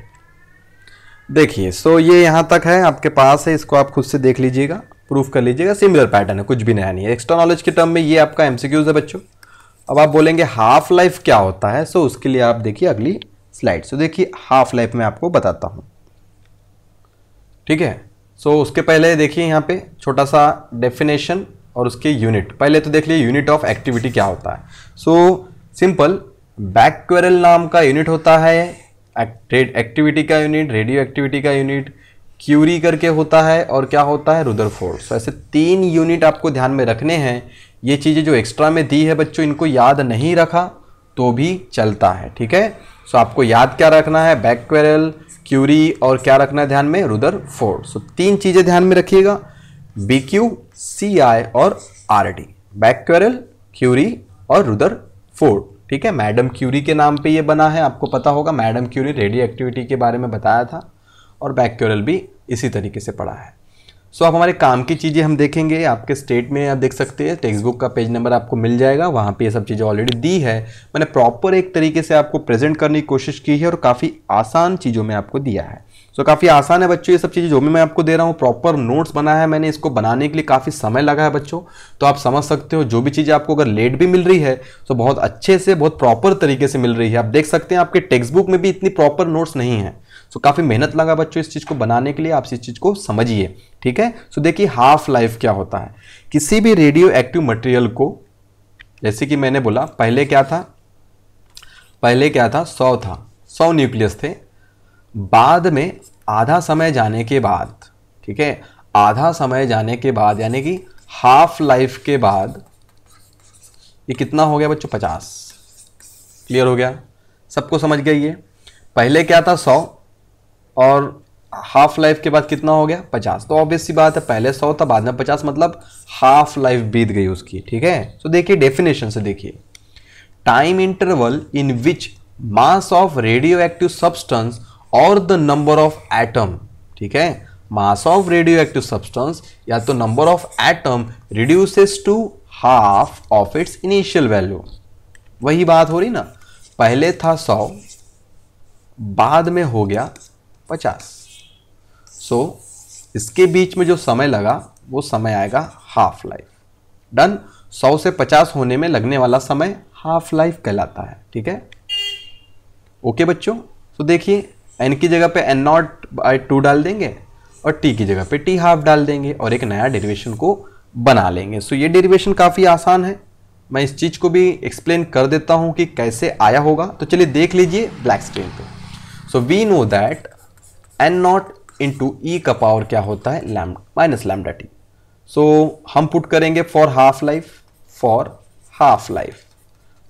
देखिए, सो ये यहाँ तक है आपके पास है, इसको आप खुद से देख लीजिएगा, प्रूफ कर लीजिएगा, सिमिलर पैटर्न है, कुछ भी नया नहीं है। एक्स्ट्रा नॉलेज के टर्म में ये आपका एमसीक्यूज है बच्चों। अब आप बोलेंगे हाफ लाइफ क्या होता है, सो उसके लिए आप देखिए अगली स्लाइड। सो देखिए हाफ लाइफ में आपको बताता हूँ, ठीक है। सो उसके पहले देखिए यहाँ पे छोटा सा डेफिनेशन और उसके यूनिट, पहले तो देख लीजिए यूनिट ऑफ एक्टिविटी क्या होता है। सो सिंपल, बैक्वेरल नाम का यूनिट होता है एक्टिविटी का यूनिट, रेडियो एक्टिविटी का यूनिट, क्यूरी करके होता है, और क्या होता है, रुदरफोर्ड। सो ऐसे 3 यूनिट आपको ध्यान में रखने हैं। ये चीज़ें जो एक्स्ट्रा में दी है बच्चों, इनको याद नहीं रखा तो भी चलता है, ठीक है। सो आपको याद क्या रखना है, बैक्वेरल, क्यूरी, और क्या रखना है ध्यान में, रुदरफोर्ड। सो 3 चीज़ें ध्यान में रखिएगा, BQ, CI और RD, बैक्वेरल, क्यूरी और रुदरफोर्ड, ठीक है। मैडम क्यूरी के नाम पे ये बना है, आपको पता होगा, मैडम क्यूरी रेडियो एक्टिविटी के बारे में बताया था, और बैक्वेरल भी इसी तरीके से पढ़ा है। सो अब हमारे काम की चीज़ें हम देखेंगे, आपके स्टेट में आप देख सकते हैं, टेक्स्ट बुक का पेज नंबर आपको मिल जाएगा, वहाँ पे ये सब चीज़ें ऑलरेडी दी है। मैंने प्रॉपर एक तरीके से आपको प्रेजेंट करने की कोशिश की है और काफ़ी आसान चीज़ों में आपको दिया है। सो काफ़ी आसान है बच्चों, ये सब चीज़ें जो भी मैं आपको दे रहा हूँ, प्रॉपर नोट्स बनाया है मैंने, इसको बनाने के लिए काफ़ी समय लगा है बच्चों। तो आप समझ सकते हो जो भी चीज़ें आपको अगर लेट भी मिल रही है तो बहुत अच्छे से, बहुत प्रॉपर तरीके से मिल रही है। आप देख सकते हैं आपके टेक्स्ट बुक में भी इतनी प्रॉपर नोट्स नहीं है। सो काफ़ी मेहनत लगा बच्चों इस चीज़ को बनाने के लिए, आप इस चीज़ को समझिए, ठीक है। सो देखिए हाफ लाइफ क्या होता है। किसी भी रेडियो एक्टिव मटेरियल को, जैसे कि मैंने बोला पहले क्या था 100 था, 100 न्यूक्लियस थे। बाद में आधा समय जाने के बाद, ठीक है, आधा समय जाने के बाद यानी कि हाफ लाइफ के बाद ये कितना हो गया बच्चों, 50। क्लियर हो गया, सबको समझ गया ये। पहले क्या था 100 और हाफ लाइफ के बाद कितना हो गया 50। तो ऑब्वियस सी बात है, पहले 100 था बाद में 50, मतलब हाफ लाइफ बीत गई उसकी, ठीक है। तो देखिए डेफिनेशन से देखिए, time interval in which mass of radioactive substance और द नंबर ऑफ एटम, ठीक है, mass of radioactive substance या तो number of atom reduces to half of its initial value. वही बात हो रही ना, पहले था 100 बाद में हो गया 50। सो इसके बीच में जो समय लगा वो समय आएगा हाफ लाइफ। डन। 100 से 50 होने में लगने वाला समय हाफ लाइफ कहलाता है, ठीक है। ओके बच्चों, तो देखिए n की जगह पे n0/2 डाल देंगे और t की जगह पे t हाफ डाल देंगे और एक नया डेरिवेशन को बना लेंगे। सो ये डेरिवेशन काफ़ी आसान है, मैं इस चीज़ को भी एक्सप्लेन कर देता हूँ कि कैसे आया होगा। तो चलिए देख लीजिए ब्लैक स्क्रीन पे। So we know that n0 into E का पावर क्या होता है, माइनस लैम्डा टी। सो हम पुट करेंगे फॉर हाफ लाइफ।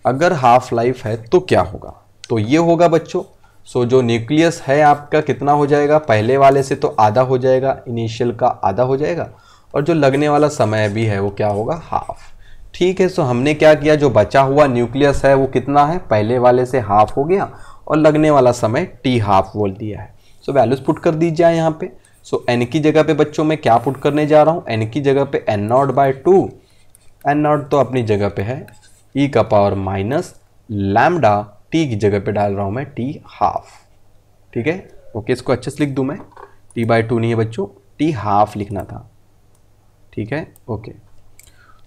अगर हाफ लाइफ है तो क्या होगा, तो ये होगा बच्चों। सो जो न्यूक्लियस है आपका कितना हो जाएगा, पहले वाले से तो आधा हो जाएगा, इनिशियल का आधा हो जाएगा, और जो लगने वाला समय भी है वो क्या होगा, हाफ। ठीक है, सो हमने क्या किया, जो बचा हुआ न्यूक्लियस है वो कितना है, पहले वाले से हाफ हो गया और लगने वाला समय टी हाफ बोल दिया है। सो वैल्यूज पुट कर दी जाए यहाँ पे। सो n की जगह पे बच्चों मैं क्या पुट करने जा रहा हूँ, n की जगह पे n0/2, n0 तो अपनी जगह पे है, e का पावर माइनस लैम्डा, t की जगह पे डाल रहा हूँ मैं t हाफ, ठीक है। ओके, इसको अच्छे से लिख दूँ मैं, t/2 नहीं है बच्चों, t हाफ लिखना था, ठीक है। ओके,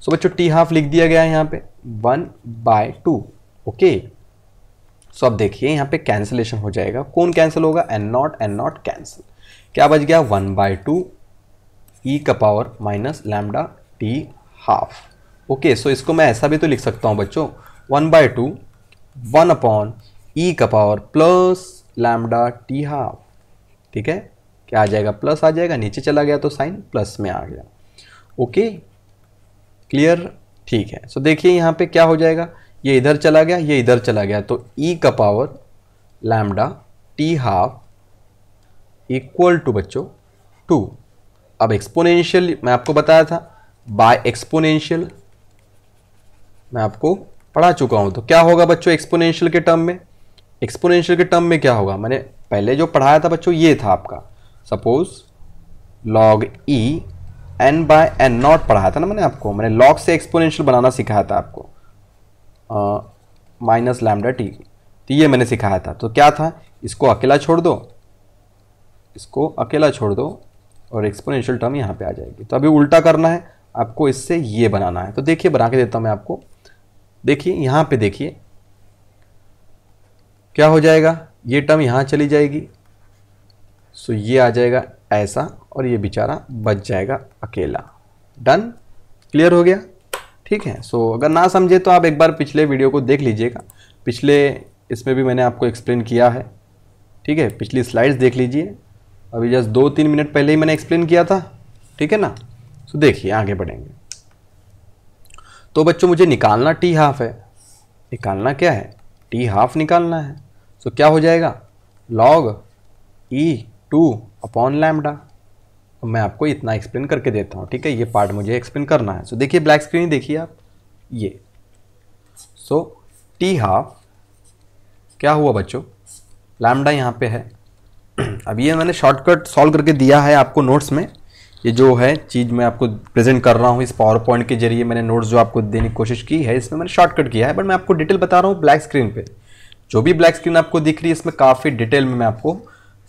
सो बच्चों t हाफ लिख दिया गया है यहाँ पे 1/2। ओके, सो अब देखिए यहाँ पे कैंसिलेशन हो जाएगा, कौन कैंसिल होगा, n0 कैंसिल, क्या बच गया 1/2 e का power minus lambda t half. Okay, so इसको मैं ऐसा भी तो लिख सकता हूँ बच्चों, 1/2 1/e का power plus lambda t half, ठीक है। क्या आ जाएगा, प्लस आ जाएगा, नीचे चला गया तो साइन प्लस में आ गया। ओके, क्लियर, ठीक है। सो देखिए यहाँ पे क्या हो जाएगा, ये इधर चला गया, ये इधर चला गया, तो e का power lambda t half equal to बच्चों 2। अब एक्सपोनेंशियल मैं आपको बताया था, बाय एक्सपोनेंशियल मैं आपको पढ़ा चुका हूं। तो क्या होगा बच्चों एक्सपोनेंशियल के टर्म में, एक्सपोनेंशियल के टर्म में क्या होगा, मैंने पहले जो पढ़ाया था बच्चों ये था आपका, सपोज log e n/n0 पढ़ाया था ना मैंने आपको, मैंने log से एक्सपोनेंशियल बनाना सिखाया था आपको, माइनस लैम्डा टी, तो ये मैंने सिखाया था। तो क्या था, इसको अकेला छोड़ दो, इसको अकेला छोड़ दो और एक्सपोनेंशियल टर्म यहाँ पे आ जाएगी। तो अभी उल्टा करना है आपको, इससे ये बनाना है। तो देखिए बना के देता हूँ मैं आपको, देखिए यहाँ पे देखिए क्या हो जाएगा, ये टर्म यहाँ चली जाएगी, सो ये आ जाएगा ऐसा और ये बेचारा बच जाएगा अकेला। डन, क्लियर हो गया, ठीक है। सो अगर ना समझे तो आप एक बार पिछले वीडियो को देख लीजिएगा, पिछले इसमें भी मैंने आपको एक्सप्लेन किया है, ठीक है, पिछली स्लाइड्स देख लीजिए, अभी जस्ट 2-3 मिनट पहले ही मैंने एक्सप्लेन किया था, ठीक है ना। सो देखिए आगे बढ़ेंगे। तो बच्चों मुझे निकालना टी हाफ है, निकालना क्या है, टी हाफ निकालना है। सो क्या हो जाएगा, log e/2 मैं आपको इतना एक्सप्लेन करके देता हूँ, ठीक है, ये पार्ट मुझे एक्सप्लेन करना है। सो देखिए ब्लैक स्क्रीन देखिए आप, ये सो टी हाफ क्या हुआ बच्चों, लैम्डा यहाँ पे है। अब ये मैंने शॉर्टकट सॉल्व करके दिया है आपको नोट्स में, ये जो है चीज़ मैं आपको प्रेजेंट कर रहा हूँ इस पावर पॉइंट के जरिए, मैंने नोट्स जो आपको देने की कोशिश की है इसमें मैंने शॉर्टकट किया है, बट मैं आपको डिटेल बता रहा हूँ ब्लैक स्क्रीन पे। जो भी ब्लैक स्क्रीन आपको दिख रही है इसमें काफ़ी डिटेल में मैं आपको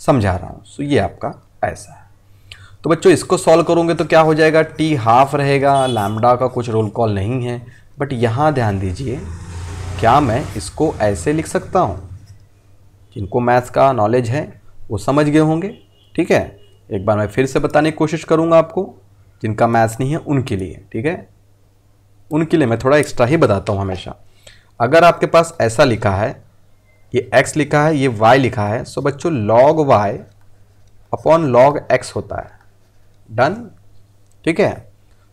समझा रहा हूँ। सो ये आपका ऐसा है। तो बच्चों इसको सॉल्व करोगे तो क्या हो जाएगा, टी हाफ रहेगा, लैम्डा का कुछ रोल कॉल नहीं है। बट यहाँ ध्यान दीजिए, क्या मैं इसको ऐसे लिख सकता हूँ? जिनको मैथ्स का नॉलेज है वो समझ गए होंगे, ठीक है। एक बार मैं फिर से बताने की कोशिश करूँगा आपको, जिनका मैथ्स नहीं है उनके लिए, ठीक है। उनके लिए मैं थोड़ा एक्स्ट्रा ही बताता हूँ हमेशा। अगर आपके पास ऐसा लिखा है, ये x लिखा है, ये y लिखा है, सो बच्चों log y upon log x होता है। डन, ठीक है।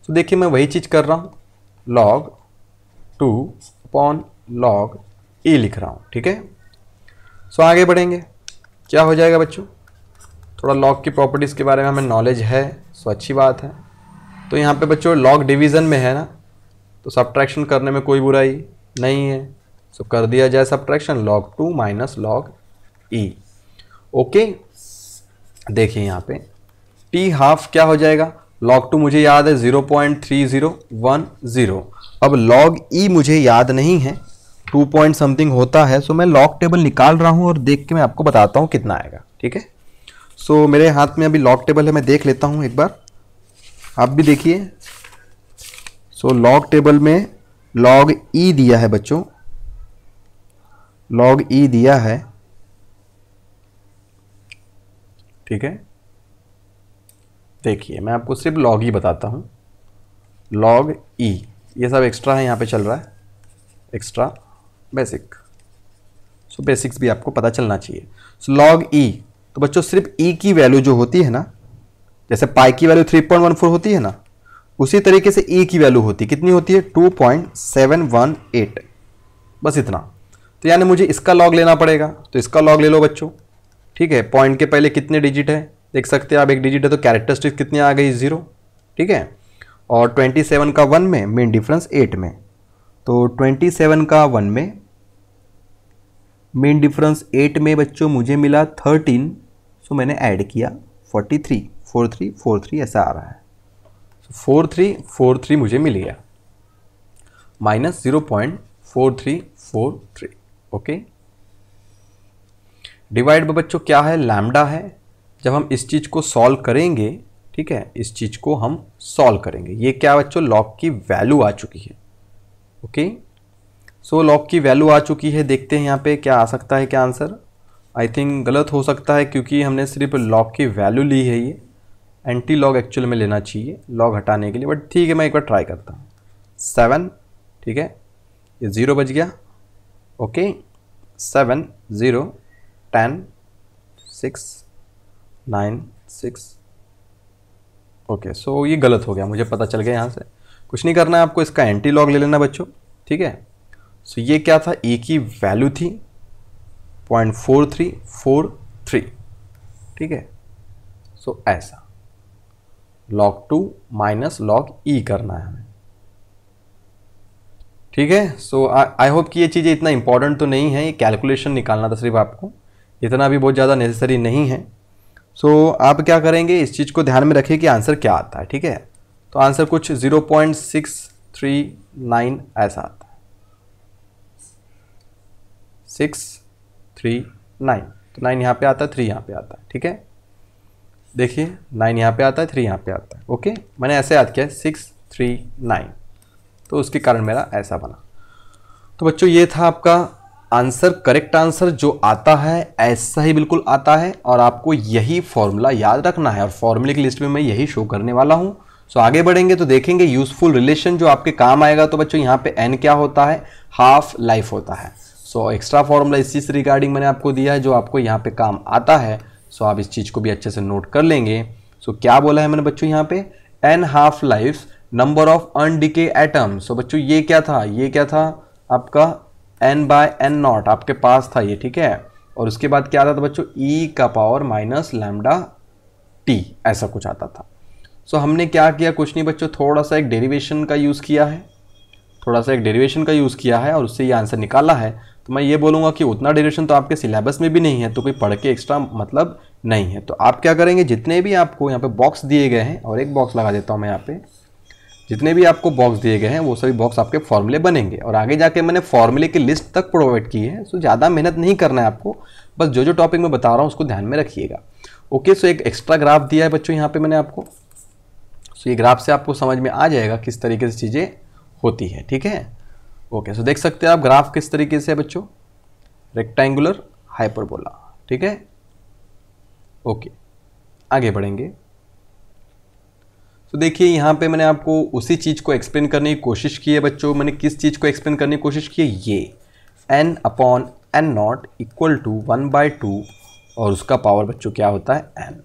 तो देखिए मैं वही चीज़ कर रहा हूँ, log 2 अपॉन log e लिख रहा हूँ, ठीक है। सो आगे बढ़ेंगे, क्या हो जाएगा बच्चों, थोड़ा log की प्रॉपर्टीज़ के बारे में हमें नॉलेज है, सो अच्छी बात है। तो यहाँ पे बच्चों log डिवीज़न में है ना, तो सब्ट्रैक्शन करने में कोई बुराई नहीं है। सो कर दिया जाए subtraction, log 2 minus log e। Okay, देखिए यहाँ पे टी हाफ क्या हो जाएगा, log 2 मुझे याद है 0.3010। अब log e मुझे याद नहीं है, 2 पॉइंट समथिंग होता है। सो मैं log टेबल निकाल रहा हूँ और देख के मैं आपको बताता हूँ कितना आएगा, ठीक है। सो मेरे हाथ में अभी log टेबल है, मैं देख लेता हूँ एक बार, आप भी देखिए। सो log टेबल में log e दिया है बच्चों, log e दिया है, ठीक है। देखिए मैं आपको सिर्फ log e बताता हूँ, log e, ये सब एक्स्ट्रा है, यहाँ पे चल रहा है एक्स्ट्रा बेसिक। सो बेसिक्स भी आपको पता चलना चाहिए। सो log e, तो बच्चों सिर्फ e की वैल्यू जो होती है ना, जैसे पाई की वैल्यू 3.14 होती है ना, उसी तरीके से e की वैल्यू होती है, कितनी होती है 2.718, बस इतना। तो यानी मुझे इसका log लेना पड़ेगा, तो इसका log ले लो बच्चों, ठीक है। पॉइंट के पहले कितने डिजिट है देख सकते हैं आप, एक डिजिट है तो कैरेक्टरिस्टिक कितनी आ गई 0, ठीक है। और 27 का 1 में, मेन डिफरेंस 8 में, तो 27 का 1 में, मेन डिफरेंस 8 में बच्चों मुझे मिला 13। सो मैंने ऐड किया 43, 43 43 ऐसा आ रहा है। 4343 मुझे मिल गया, माइनस 0.4343, ओके। डिवाइड बाय बच्चों क्या है, लैम्डा है। जब हम इस चीज़ को सॉल्व करेंगे, ठीक है, इस चीज़ को हम सॉल्व करेंगे, ये क्या बच्चों, log की वैल्यू आ चुकी है, ओके। सो log की वैल्यू आ चुकी है, देखते हैं यहाँ पे क्या आ सकता है, क्या आंसर। आई थिंक गलत हो सकता है क्योंकि हमने सिर्फ log की वैल्यू ली है, ये एंटी लॉग एक्चुअल में लेना चाहिए log हटाने के लिए, बट ठीक है मैं एक बार ट्राई करता हूँ। 7, ठीक है, ये 0 बच गया, ओके। 7 0 10 6 9 6, ओके। सो ये गलत हो गया, मुझे पता चल गया। यहाँ से कुछ नहीं करना है आपको, इसका एंटी लॉग ले लेना बच्चों, ठीक है। सो ये क्या था, e की वैल्यू थी 0.4343, ठीक है। सो ऐसा log 2 माइनस log e करना है हमें, ठीक है। सो आई होप कि ये चीज़ें इतना इंपॉर्टेंट तो नहीं है, ये कैलकुलेशन निकालना था सिर्फ आपको, इतना भी बहुत ज़्यादा नेसेसरी नहीं है। सो आप क्या करेंगे, इस चीज़ को ध्यान में रखिए कि आंसर क्या आता है, ठीक है। तो आंसर कुछ 0.639 ऐसा आता है, 639, तो 9 यहाँ पे आता है, 3 यहाँ पे आता है, ठीक है। देखिए 9 यहाँ पे आता है, 3 यहाँ पे आता है, ओके। मैंने ऐसे याद किया 639, तो उसके कारण मेरा ऐसा बना। तो बच्चों ये था आपका आंसर, करेक्ट आंसर जो आता है ऐसा ही बिल्कुल आता है, और आपको यही फॉर्मूला याद रखना है, और फॉर्मूले की लिस्ट में मैं यही शो करने वाला हूँ। सो आगे बढ़ेंगे तो देखेंगे यूजफुल रिलेशन जो आपके काम आएगा। तो बच्चों यहाँ पे n क्या होता है, हाफ लाइफ होता है। सो एक्स्ट्रा फॉर्मूला इस चीज़ से रिगार्डिंग मैंने आपको दिया है जो आपको यहाँ पे काम आता है। सो आप इस चीज़ को भी अच्छे से नोट कर लेंगे। सो क्या बोला है मैंने बच्चों यहाँ पे, n half life number of undecay atom. So बच्चों ये क्या था, ये क्या था आपका n/n0 आपके पास था ये, ठीक है। और उसके बाद क्या आता था बच्चों, e का पावर माइनस लैम्डा t, ऐसा कुछ आता था। सो हमने क्या किया, कुछ नहीं बच्चों, थोड़ा सा एक डेरिवेशन का यूज़ किया है, और उससे ये आंसर निकाला है। तो मैं ये बोलूँगा कि उतना डेरिवेशन तो आपके सिलेबस में भी नहीं है, तो कोई पढ़ के एक्स्ट्रा मतलब नहीं है। तो आप क्या करेंगे, जितने भी आपको यहाँ पे बॉक्स दिए गए हैं, और एक बॉक्स लगा देता हूँ मैं यहाँ पे, जितने भी आपको बॉक्स दिए गए हैं वो सभी बॉक्स आपके फॉर्मूले बनेंगे, और आगे जाके मैंने फॉर्मूले की लिस्ट तक प्रोवाइड की है। सो ज़्यादा मेहनत नहीं करना है आपको, बस जो जो टॉपिक मैं बता रहा हूँ उसको ध्यान में रखिएगा। ओके, सो एक एक्स्ट्रा ग्राफ दिया है बच्चों यहाँ पे मैंने आपको। सो ये ग्राफ से आपको समझ में आ जाएगा किस तरीके से चीज़ें होती है, ठीक है। ओके, सो देख सकते हैं आप ग्राफ किस तरीके से है बच्चों, रेक्टेंगुलर हाइपरबोला, ठीक है। ओके, आगे बढ़ेंगे। तो देखिए यहाँ पे मैंने आपको उसी चीज़ को एक्सप्लेन करने की कोशिश की है बच्चों। मैंने किस चीज़ को एक्सप्लेन करने की कोशिश की है, ये n/n0 इक्वल टू 1/2 और उसका पावर बच्चों क्या होता है n।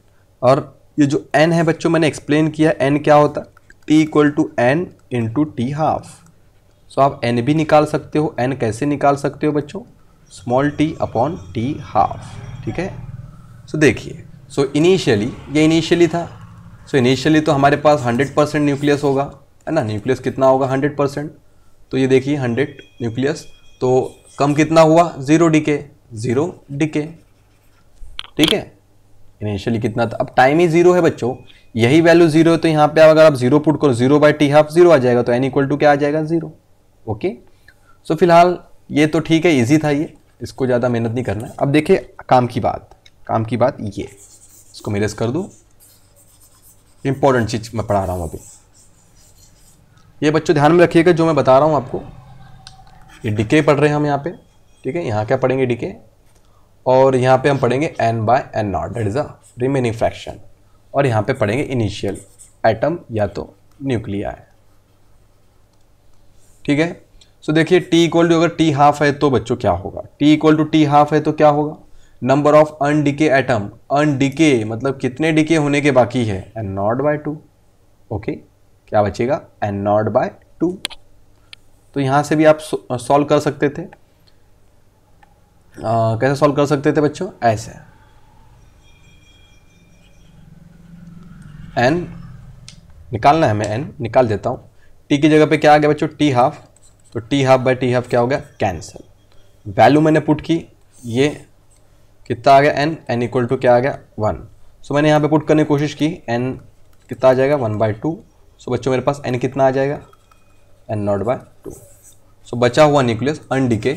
और ये जो n है बच्चों मैंने एक्सप्लेन किया, n क्या होता है, t equal to n into T half. So आप n भी निकाल सकते हो। n कैसे निकाल सकते हो बच्चों, small t upon T half, ठीक है। सो देखिए, सो इनिशियली ये इनिशियली था। सो इनिशियली तो हमारे पास 100% न्यूक्लियस होगा, है ना। न्यूक्लियस कितना होगा 100%, तो ये देखिए 100 न्यूक्लियस, तो कम कितना हुआ 0 डिके, 0 डिके, ठीक है। इनिशियली कितना था, अब टाइम ही 0 है बच्चों, यही वैल्यू 0 है, तो यहाँ पे अगर आप 0 पुट करो 0/t½ 0 आ जाएगा, तो n इक्वल टू क्या आ जाएगा 0। ओके, सो फिलहाल ये तो ठीक है, ईजी था ये, इसको ज़्यादा मेहनत नहीं करना है। अब देखिए काम की बात ये, इसको मैं इरेज कर दूँ, इंपॉर्टेंट चीज मैं पढ़ा रहा हूं अभी। ये बच्चों ध्यान में रखिएगा जो मैं बता रहा हूं आपको। ये डिके पढ़ रहे हैं हम यहाँ पे, ठीक है। यहाँ क्या पढ़ेंगे, डिके, और यहाँ पे हम पढ़ेंगे n/n0 that is a remaining fraction, और यहाँ पे पढ़ेंगे इनिशियल एटम या तो न्यूक्लिया है, ठीक है। सो देखिए t इक्वल टू, अगर t हाफ है तो बच्चों क्या होगा, t equal to T half है तो क्या होगा, number of undecay atom, undecay मतलब कितने डिके होने के बाकी है, n0/2। ओके, क्या बचेगा n0/2। तो यहां से भी आप सॉल्व कर सकते थे। कैसे सॉल्व कर सकते थे बच्चों, ऐसे n निकालना है, मैं n निकाल देता हूं। t की जगह पे क्या आ गया बच्चों, टी हाफ, तो t½ क्या हो गया, कैंसिल। वैल्यू मैंने पुट की, ये कितना आ गया n इक्वल टू क्या आ गया 1। सो मैंने यहाँ पे पुट करने की कोशिश की, n कितना आ जाएगा 1/2। सो बच्चों मेरे पास n कितना आ जाएगा n0/2। सो बचा हुआ न्यूक्लियस अनडिके,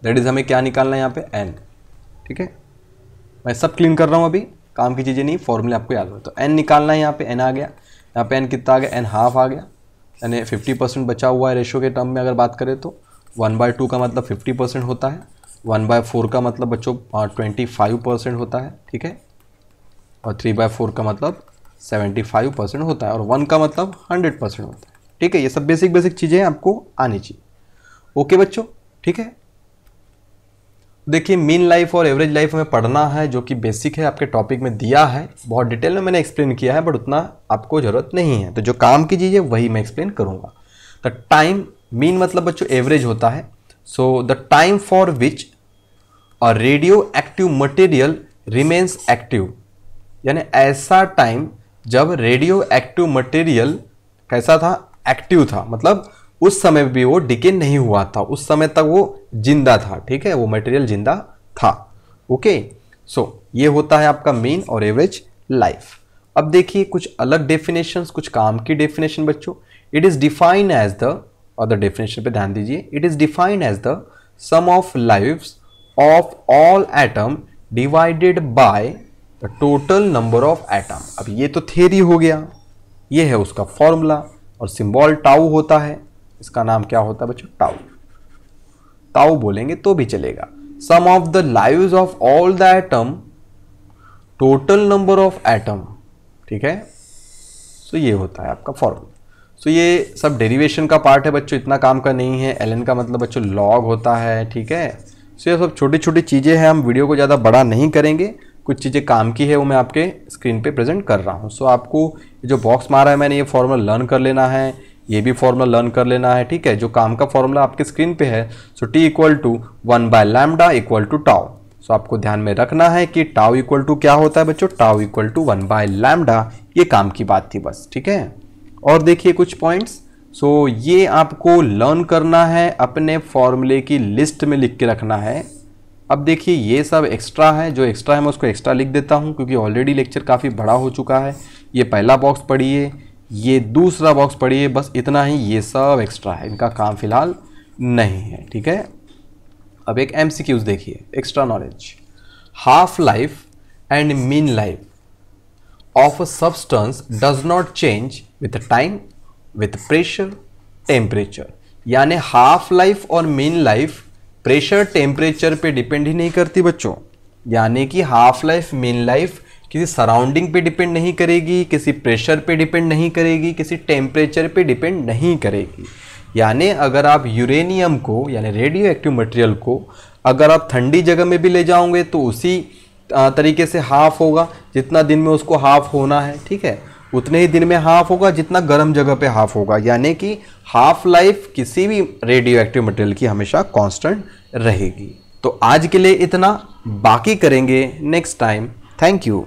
दैट इज हमें क्या निकालना है यहाँ पे n, ठीक है। मैं सब क्लीन कर रहा हूँ अभी, काम की चीज़ें नहीं, फॉर्मूले आपको याद हो। तो n निकालना है, यहाँ पे n आ गया, यहाँ पे n कितना आ गया, n हाफ आ गया, यानी 50% बचा हुआ है। रेशियो के टर्म में अगर बात करें तो 1/2 का मतलब 50% होता है, 1/4 का मतलब बच्चों 25% होता है, ठीक है, और 3/4 का मतलब 75% होता है, और 1 का मतलब 100% होता है, ठीक है। ये सब बेसिक चीज़ें आपको आनी चाहिए। ओके बच्चों, ठीक है। देखिए मीन लाइफ और एवरेज लाइफ हमें पढ़ना है, जो कि बेसिक है, आपके टॉपिक में दिया है, बहुत डिटेल में मैंने एक्सप्लेन किया है, बट उतना आपको ज़रूरत नहीं है। तो जो काम की चीज़ है वही मैं एक्सप्लेन करूँगा। द टाइम, मीन मतलब बच्चों एवरेज होता है। So the time for which a radio active material remains active, यानी ऐसा टाइम जब रेडियो एक्टिव मटेरियल कैसा था, एक्टिव था, मतलब उस समय भी वो डिके नहीं हुआ था, उस समय तक वो जिंदा था, ठीक है, वो मटेरियल जिंदा था। ओके, सो ये होता है आपका मीन और एवरेज लाइफ। अब देखिए कुछ अलग डेफिनेशंस, कुछ काम की डेफिनेशन बच्चों। It is defined as the, और द डेफिनेशन पे ध्यान दीजिए, it is defined as the sum of lives of all atom divided by the total number of atom. अब ये तो थ्योरी हो गया, ये है उसका फॉर्मूला, और सिंबल टाउ होता है, इसका नाम क्या होता है बच्चों, टाउ। टाउ बोलेंगे तो भी चलेगा। Sum of the lives of all the atom, total number of atom, ठीक है। सो ये होता है आपका फॉर्मूला। सो ये सब डेरिवेशन का पार्ट है बच्चों, इतना काम का नहीं है। ln का मतलब बच्चों लॉग होता है, ठीक है। सो ये सब छोटी छोटी चीज़ें हैं, हम वीडियो को ज़्यादा बड़ा नहीं करेंगे, कुछ चीज़ें काम की है वो मैं आपके स्क्रीन पे प्रेजेंट कर रहा हूँ। सो आपको जो बॉक्स मारा है मैंने, ये फॉर्मूला लर्न कर लेना है, ये भी फॉर्मूला लर्न कर लेना है, ठीक है। जो काम का फॉर्मूला आपके स्क्रीन पे है, so t equal to 1/λ equal to tau. So आपको ध्यान में रखना है कि टाउ इक्वल टू क्या होता है बच्चों, टाउ इक्वल टू 1/λ। ये काम की बात थी बस, ठीक है। और देखिए कुछ पॉइंट्स, सो ये आपको लर्न करना है, अपने फॉर्मूले की लिस्ट में लिख के रखना है। अब देखिए ये सब एक्स्ट्रा है, जो एक्स्ट्रा है मैं उसको एक्स्ट्रा लिख देता हूँ, क्योंकि ऑलरेडी लेक्चर काफ़ी बड़ा हो चुका है। ये पहला बॉक्स पढ़िए, ये दूसरा बॉक्स पढ़िए, बस इतना ही, ये सब एक्स्ट्रा है, इनका काम फिलहाल नहीं है, ठीक है। अब एक MCQs देखिए, extra knowledge. Half life and mean life of a substance does not change with time, with pressure, temperature. यानी हाफ लाइफ और मीन लाइफ प्रेशर टेम्परेचर पे डिपेंड ही नहीं करती बच्चों। यानी कि हाफ लाइफ मीन लाइफ किसी सराउंडिंग पे डिपेंड नहीं करेगी, किसी प्रेशर पे डिपेंड नहीं करेगी, किसी टेम्परेचर पे डिपेंड नहीं करेगी। यानी अगर आप यूरेनियम को यानी रेडियो एक्टिव मटेरियल को अगर आप ठंडी जगह में भी ले जाओगे तो उसी तरीके से हाफ होगा, जितना दिन में उसको हाफ होना है, ठीक है, उतने ही दिन में हाफ होगा जितना गर्म जगह पे हाफ होगा। यानी कि हाफ लाइफ किसी भी रेडियो एक्टिव मटेरियल की हमेशा कांस्टेंट रहेगी। तो आज के लिए इतना, बाकी करेंगे नेक्स्ट टाइम। Thank you.